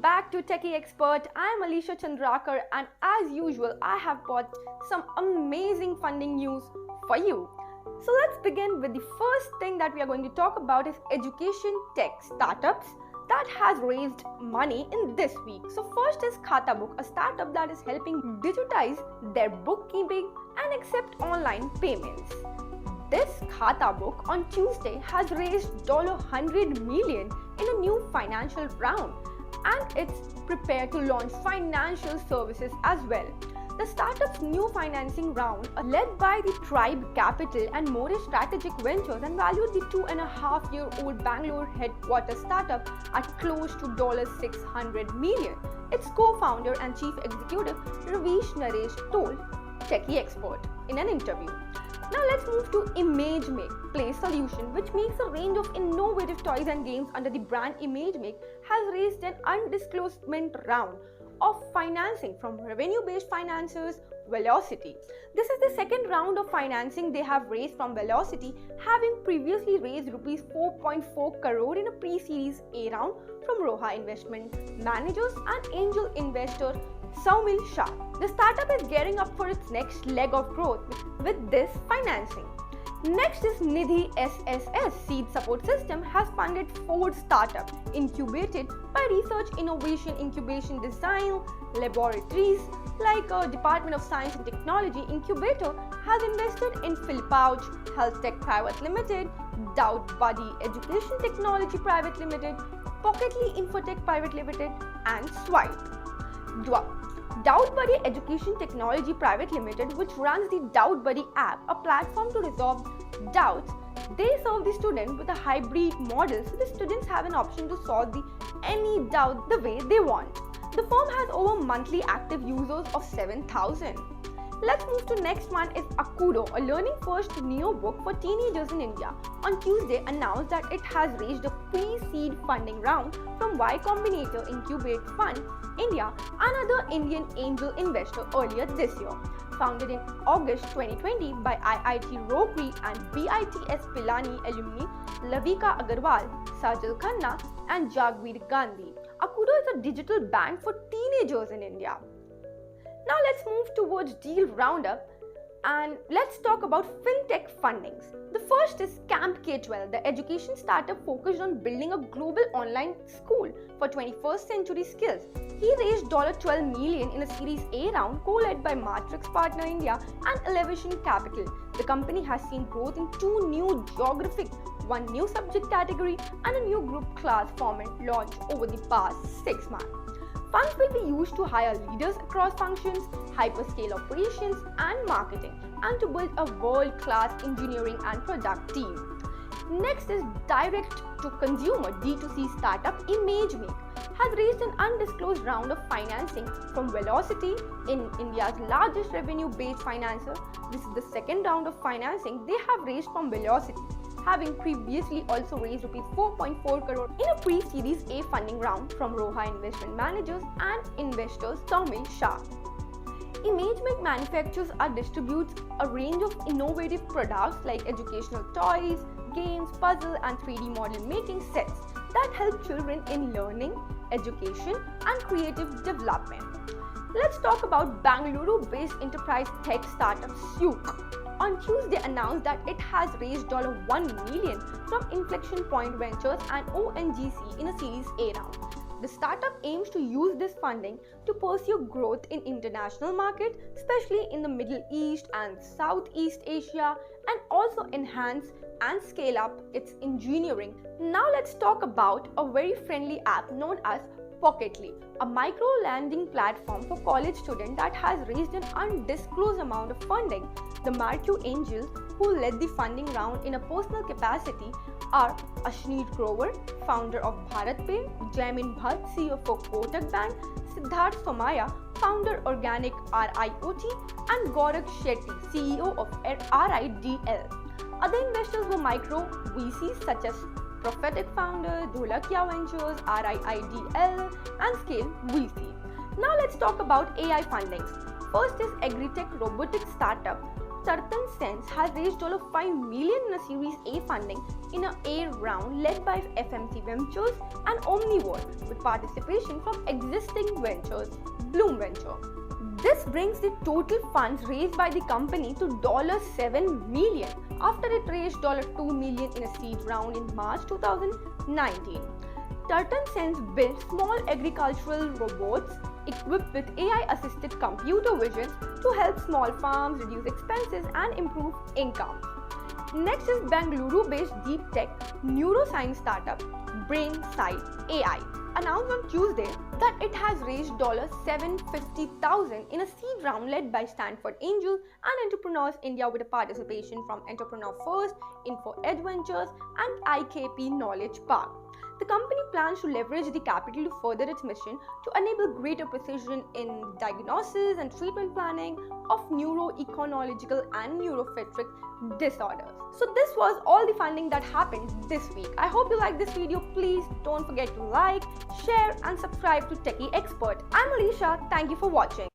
back to Techie Expert. I am Alisha Chandrakar, and as usual, I have brought some amazing funding news for you. So let's begin with the first thing that we are going to talk about is education tech startups that has raised money in this week. So first is Khatabook, a startup that is helping digitize their bookkeeping and accept online payments. This Khatabook on Tuesday has raised $100 million in a new financial round, and it's prepared to launch financial services as well. The startup's new financing round, led by the Tribe Capital and More Strategic Ventures, and valued the 2.5-year-old Bangalore headquarters startup at close to $600 million. Its co-founder and chief executive Ravish Naresh told Techie Expert in an interview. Now let's move to ImageMake Play Solution, which makes a range of innovative toys and games under the brand ImageMake, has raised an undisclosed round of financing from revenue-based financiers Velocity. This is the second round of financing they have raised from Velocity, having previously raised rupees 4.4 crore in a pre-series A round from Roha Investment Managers and angel investor Saumil Shah. The startup is gearing up for its next leg of growth with this financing. Next is Nidhi SSS Seed Support System has funded 4 startups incubated by Research Innovation Incubation Design Laboratories like Department of Science and Technology Incubator has invested in Philpouch Health Tech Private Limited, Doubtbuddy Education Technology Private Limited, Pocketly Infotech Private Limited and Swipe. Doubtbuddy Education Technology Private Limited, which runs the Doubtbuddy app, a platform to resolve doubts. They serve the student with a hybrid model, so the students have an option to solve any doubt the way they want. The firm has over monthly active users of 7,000. Let's move to next one is Akudo, a learning first neo book for teenagers in India. On Tuesday announced that it has raised a pre-seed funding round from Y Combinator Incubate Fund India, another Indian angel investor earlier this year. Founded in August 2020 by IIT Roorkee and BITS Pilani alumni Lavika Agarwal, Sajal Khanna and Jagveer Gandhi. Akudo is a digital bank for teenagers in India. Now let's move towards deal roundup and let's talk about fintech fundings. The first is Camp K12, the education startup focused on building a global online school for 21st century skills. He raised $12 million in a Series A round co-led by Matrix Partner India and Elevation Capital. The company has seen growth in 2 new geographic, 1 new subject category and a new group class format launched over the past 6 months. Funds will be used to hire leaders across functions, hyperscale operations and marketing, and to build a world-class engineering and product team. Next is direct-to-consumer D2C startup ImageMake has raised an undisclosed round of financing from Velocity, in India's largest revenue-based financer. This is the second round of financing they have raised from Velocity, having previously also raised rupees 4.4 crore in a pre-series A funding round from Roha Investment Managers and investors Saumil Shah. ImageMake manufactures or distributes a range of innovative products like educational toys, games, puzzle and 3D model making sets that help children in learning, education and creative development. Let's talk about Bangalore-based enterprise tech startup Suke. On Tuesday announced that it has raised $1 million from Inflection Point Ventures and ONGC in a Series A round. The startup aims to use this funding to pursue growth in international markets, especially in the Middle East and Southeast Asia, and also enhance and scale up its engineering. Now let's talk about a very friendly app known as Pocketly, a micro-lending platform for college students that has raised an undisclosed amount of funding. The Marquee Angels, who led the funding round in a personal capacity, are Ashneet Grover, founder of BharatPe, Jaimin Bhatt, CEO for Kotak Bank, Siddharth Somaya, founder Organic RIoT, and Gaurav Shetty, CEO of RIDL. Other investors were micro VCs such as Prophetic Founder, Dholakia Ventures, RIIDL, and Scale VC. Now let's talk about AI fundings. First is Agritech robotics startup Tartan Sense has raised $5 million in a Series A funding in an A round led by FMC Ventures and Omniworld with participation from existing ventures, Bloom Venture. This brings the total funds raised by the company to $7 million after it raised $2 million in a seed round in March 2019. Tartan Sense built small agricultural robots equipped with AI-assisted computer vision to help small farms reduce expenses and improve income. Next is Bengaluru-based deep tech neuroscience startup BrainSight AI announced on Tuesday that it has raised $750,000 in a seed round led by Stanford Angels and Entrepreneurs India with a participation from Entrepreneur First, Info Edge Ventures, and IKP Knowledge Park. The company plans to leverage the capital to further its mission to enable greater precision in diagnosis and treatment planning of neuroendocrinological and neuropsychiatric disorders. So this was all the funding that happened this week. I hope you liked this video. Please don't forget to like, share and subscribe to Techie Expert. I'm Alicia. Thank you for watching.